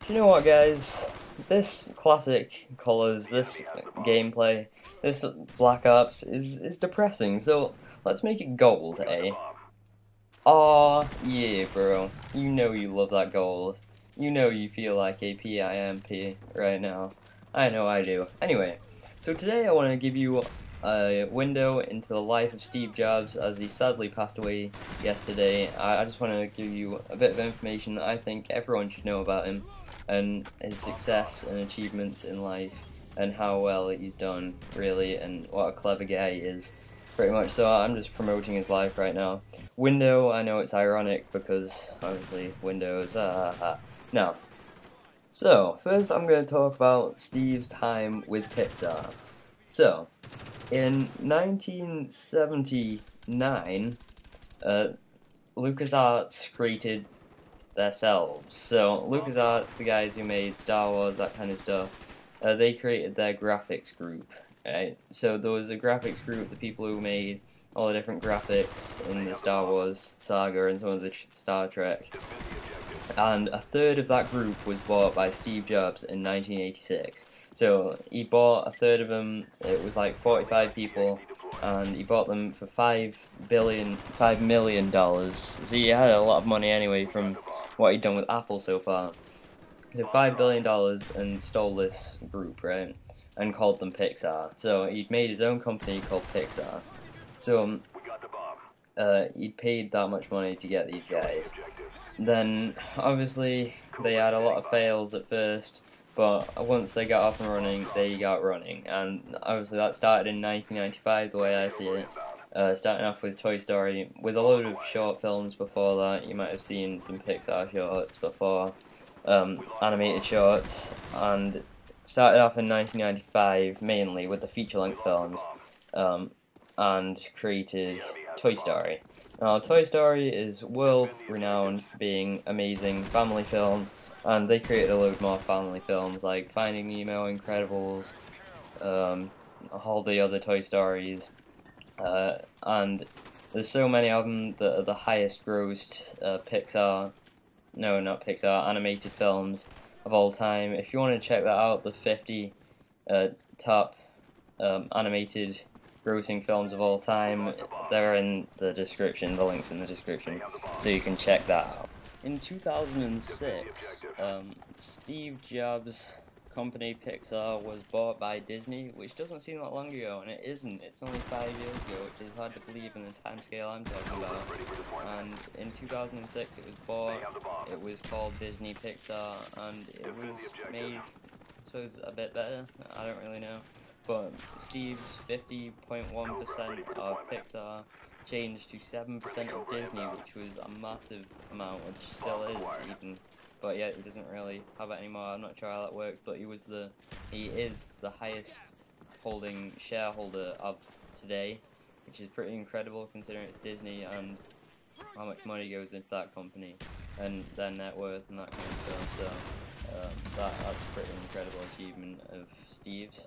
You know what, guys? This classic colors, this gameplay, this Black Ops is depressing. So let's make it gold, eh? Aw, yeah, bro. You know you love that gold. You know you feel like a PIMP right now. I know I do. Anyway, so today I want to give you a window into the life of Steve Jobs as he sadly passed away yesterday. I just want to give you a bit of information that I think everyone should know about him and his success and achievements in life and how well he's done, really, and what a clever guy he is. Pretty much, so I'm just promoting his life right now. Window, I know it's ironic because obviously Windows, no. So, first I'm going to talk about Steve's time with Pixar. So, in 1979, LucasArts created themselves. So, LucasArts, the guys who made Star Wars, that kind of stuff, they created their graphics group. Right? So there was a graphics group, the people who made all the different graphics in the Star Wars saga and some of the Star Trek. And a third of that group was bought by Steve Jobs in 1986. So he bought a third of them, it was like 45 people, and he bought them for $5 million. So he had a lot of money anyway from what he'd done with Apple so far. So $5 billion and stole this group, right? And called them Pixar. So he'd made his own company called Pixar. So he paid that much money to get these guys. Then obviously they had a lot of fails at first, but once they got up and running, they got running. And obviously that started in 1995, the way I see it. Starting off with Toy Story, with a load of short films before that. You might have seen some Pixar shorts before, animated shorts, and started off in 1995 mainly with the feature-length films, and created Toy Story. Now, Toy Story is world-renowned for being amazing family film, and they created a load more family films like Finding Nemo, Incredibles, all the other Toy Stories, and there's so many of them that are the highest grossed animated films of all time. If you want to check that out, the 50 top animated grossing films of all time, they're in the description, the link's in the description, so you can check that out. In 2006, Steve Jobs' company Pixar was bought by Disney, which doesn't seem that long ago, and it isn't. It's only 5 years ago, which is hard to believe in the time scale I'm talking about. And in 2006 it was bought, it was called Disney Pixar, and it was made, I suppose, a bit better, I don't really know. But Steve's 50.1% of Pixar changed to 7% of Disney, which was a massive amount, which still is even. But yeah, he doesn't really have it anymore. I'm not sure how that works, but he is the highest holding shareholder of today, which is pretty incredible considering it's Disney and how much money goes into that company and their net worth and that kind of stuff. So that's a pretty incredible achievement of Steve's.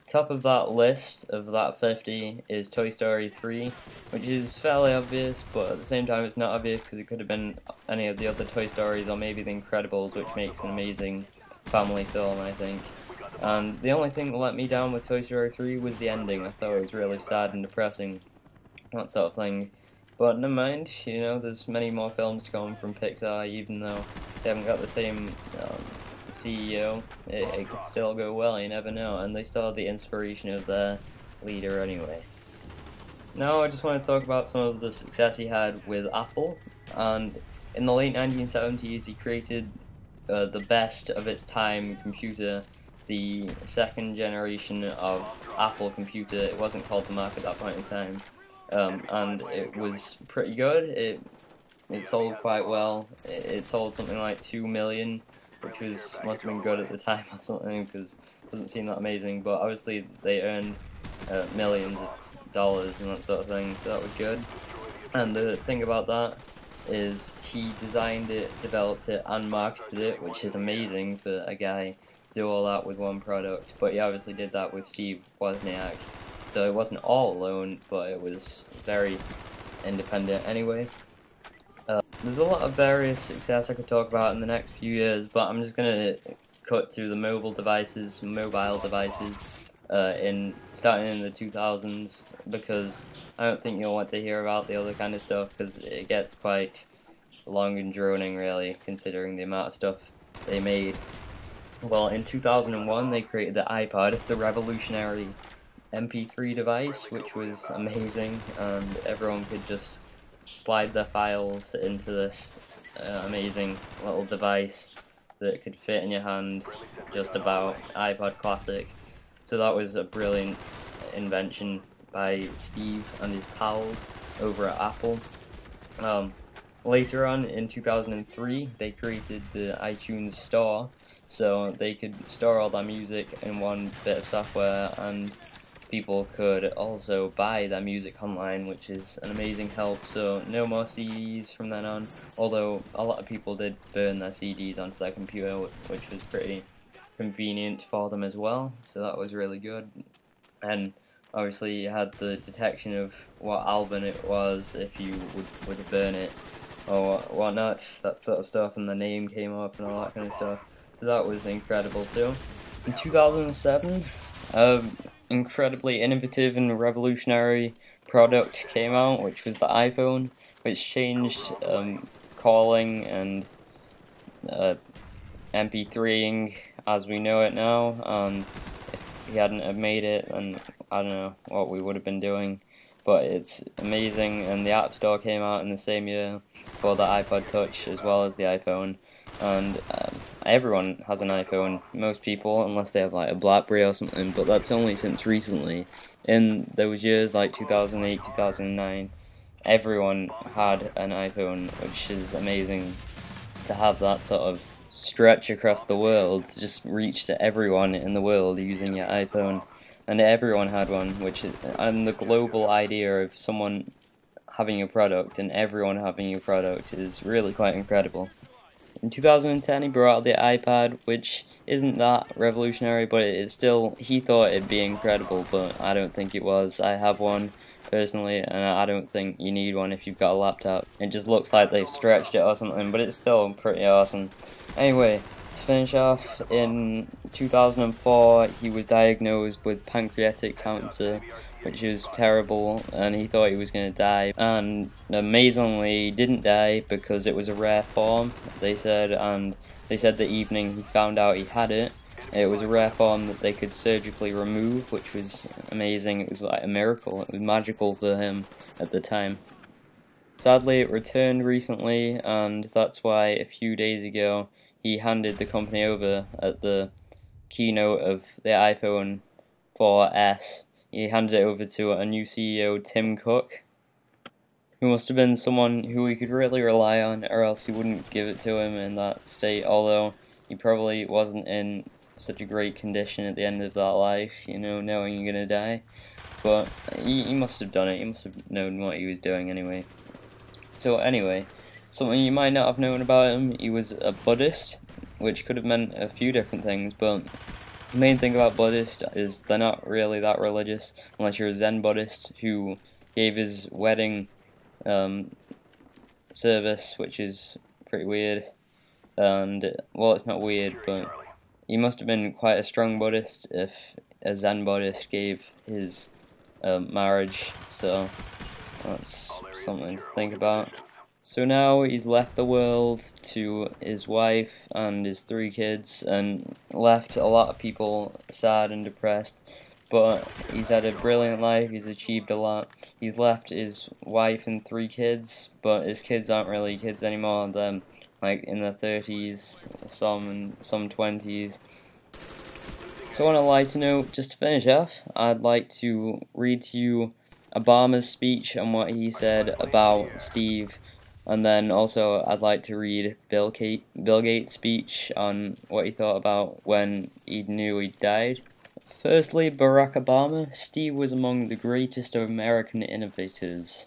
Top of that list of that 50 is Toy Story 3, which is fairly obvious, but at the same time it's not obvious because it could have been any of the other Toy Stories or maybe The Incredibles, which makes an amazing family film, I think. And the only thing that let me down with Toy Story 3 was the ending. I thought it was really sad and depressing, that sort of thing. But never mind, you know, there's many more films to come from Pixar, even though they haven't got the same CEO, it could still go well, you never know, and they still have the inspiration of their leader anyway. Now I just want to talk about some of the success he had with Apple, and in the late 1970s he created the best of its time computer, the second generation of Apple computer. It wasn't called the Mac at that point in time, and it was pretty good. It sold quite well. It sold something like 2 million, which must have been good at the time or something, because it doesn't seem that amazing, but obviously they earned millions of dollars and that sort of thing, so that was good. And the thing about that is he designed it, developed it, and marketed it, which is amazing for a guy to do all that with one product, but he obviously did that with Steve Wozniak, so it wasn't all alone, but it was very independent anyway. There's a lot of various success I could talk about in the next few years, but I'm just gonna cut to the mobile devices, in starting in the 2000s, because I don't think you'll want to hear about the other kind of stuff because it gets quite long and droning, really, considering the amount of stuff they made. Well, in 2001, they created the iPod, the revolutionary MP3 device, which was amazing, and everyone could just slide their files into this amazing little device that could fit in your hand, just about iPod Classic. So that was a brilliant invention by Steve and his pals over at Apple. Um, Later on, in 2003, they created the iTunes Store, so they could store all their music in one bit of software, and people could also buy their music online, which is an amazing help. So no more CDs from then on, although a lot of people did burn their CDs onto their computer, which was pretty convenient for them as well, so that was really good. And obviously you had the detection of what album it was if you would burn it or whatnot, that sort of stuff, and the name came up and all that kind of stuff. So that was incredible too. In 2007, incredibly innovative and revolutionary product came out, which was the iPhone, which changed calling and MP3ing as we know it now. If he hadn't have made it, then I don't know what we would have been doing. But it's amazing, and the App Store came out in the same year for the iPod Touch as well as the iPhone, and everyone has an iPhone, most people, unless they have like a BlackBerry or something, but that's only since recently. In those years like 2008, 2009, everyone had an iPhone, which is amazing to have that sort of stretch across the world, to just reach to everyone in the world using your iPhone. And everyone had one, which is, and the global idea of someone having a product and everyone having a product is really quite incredible. In 2010, he brought out the iPad, which isn't that revolutionary, but it's still, he thought it'd be incredible, but I don't think it was. I have one personally, and I don't think you need one if you've got a laptop. It just looks like they've stretched it or something, but it's still pretty awesome. Anyway, to finish off, in 2004, he was diagnosed with pancreatic cancer, which was terrible, and he thought he was going to die. And amazingly, he didn't die because it was a rare form, they said, and they said the evening he found out he had it, it was a rare form that they could surgically remove, which was amazing. It was like a miracle. It was magical for him at the time. Sadly, it returned recently, and that's why a few days ago he handed the company over at the keynote of the iPhone 4S. He handed it over to a new CEO, Tim Cook, who must have been someone who we could really rely on, or else he wouldn't give it to him in that state, although he probably wasn't in such a great condition at the end of that life, you know, knowing you're gonna die. But he must have done it, he must have known what he was doing anyway. So anyway, something you might not have known about him, he was a Buddhist, which could have meant a few different things, but the main thing about Buddhists is they're not really that religious, unless you're a Zen Buddhist who gave his wedding service, which is pretty weird. And, well, it's not weird, but he must have been quite a strong Buddhist if a Zen Buddhist gave his marriage, so that's something to think about. So now he's left the world to his wife and his 3 kids, and left a lot of people sad and depressed, but he's had a brilliant life, he's achieved a lot. He's left his wife and 3 kids, but his kids aren't really kids anymore, they're like in their 30s, some 20s. So on a lighter note, just to finish off, I'd like to read to you Obama's speech on what he said about Steve, and then also I'd like to read Bill Gates' speech on what he thought about when he knew he died. Firstly, Barack Obama. Steve was among the greatest of American innovators.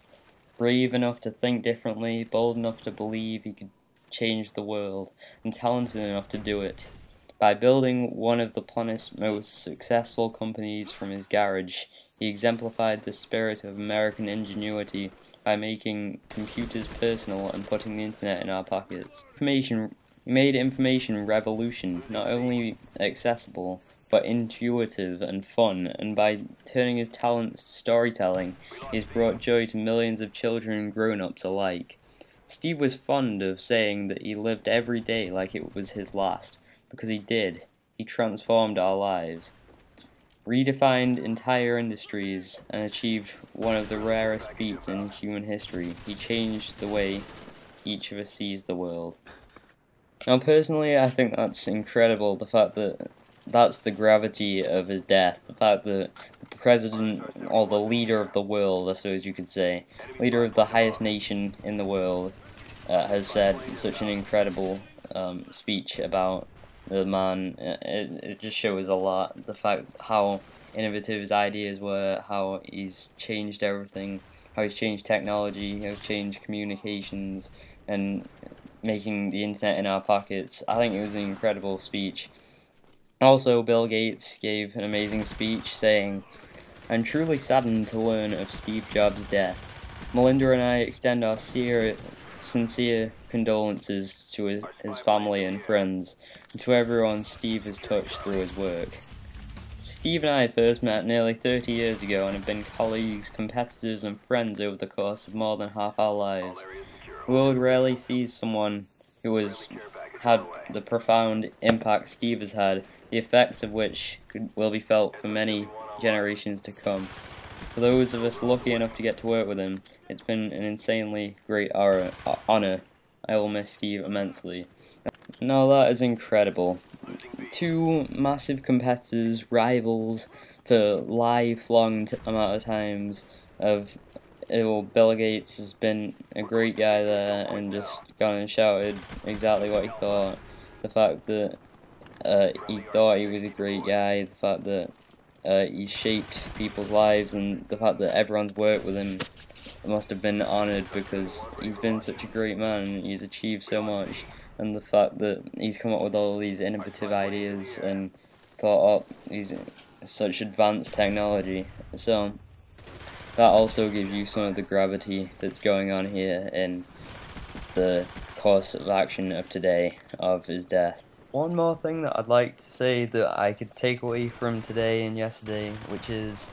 Brave enough to think differently, bold enough to believe he could change the world, and talented enough to do it. By building one of the planet's most successful companies from his garage, He exemplified the spirit of American ingenuity by making computers personal and putting the internet in our pockets. He made information revolution, not only accessible, but intuitive and fun, and by turning his talents to storytelling, he has brought joy to millions of children and grown-ups alike. Steve was fond of saying that he lived every day like it was his last, because he did. He transformed our lives, redefined entire industries, and achieved one of the rarest feats in human history. He changed the way each of us sees the world. Now, personally, I think that's incredible, the fact that that's the gravity of his death, the fact that the president, or the leader of the world, I suppose you could say, leader of the highest nation in the world, has said such an incredible speech about the man. It just shows a lot, the fact how innovative his ideas were, how he's changed everything, how he's changed technology, how he's changed communications, and making the internet in our pockets. I think it was an incredible speech. Also, Bill Gates gave an amazing speech saying, "I'm truly saddened to learn of Steve Jobs' death. Melinda and I extend our sincere condolences to his family and friends, and to everyone Steve has touched through his work." Steve and I first met nearly 30 years ago and have been colleagues, competitors, and friends over the course of more than half our lives. The world rarely sees someone who has had the profound impact Steve has had, the effects of which will be felt for many generations to come. For those of us lucky enough to get to work with him, it's been an insanely great honor. I will miss Steve immensely. Now that is incredible. Two massive competitors, rivals for lifelong amount of times of Bill Gates has been a great guy there and just gone and shouted exactly what he thought. The fact that he thought he was a great guy, the fact that he shaped people's lives, and the fact that everyone's worked with him must have been honoured because he's been such a great man and he's achieved so much, and the fact that he's come up with all these innovative ideas and thought up these such advanced technology. So that also gives you some of the gravity that's going on here in the course of action of today, of his death. One more thing that I'd like to say that I could take away from today and yesterday, which is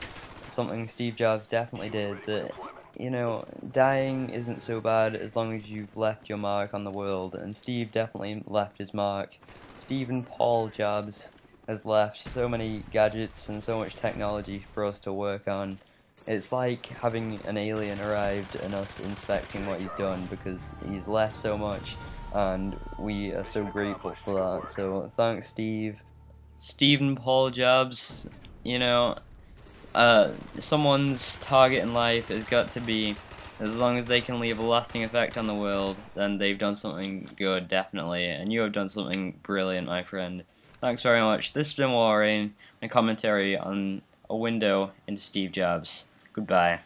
something Steve Jobs definitely did, that, you know, dying isn't so bad as long as you've left your mark on the world, and Steve definitely left his mark. Stephen Paul Jobs has left so many gadgets and so much technology for us to work on. It's like having an alien arrived and us inspecting what he's done, because he's left so much and we are so grateful for that. So thanks, Steve. Stephen Paul Jobs, you know, someone's target in life has got to be, as long as they can leave a lasting effect on the world, then they've done something good, definitely, and you have done something brilliant, my friend. Thanks very much. This has been Walrayn, a commentary on a window into Steve Jobs. Goodbye.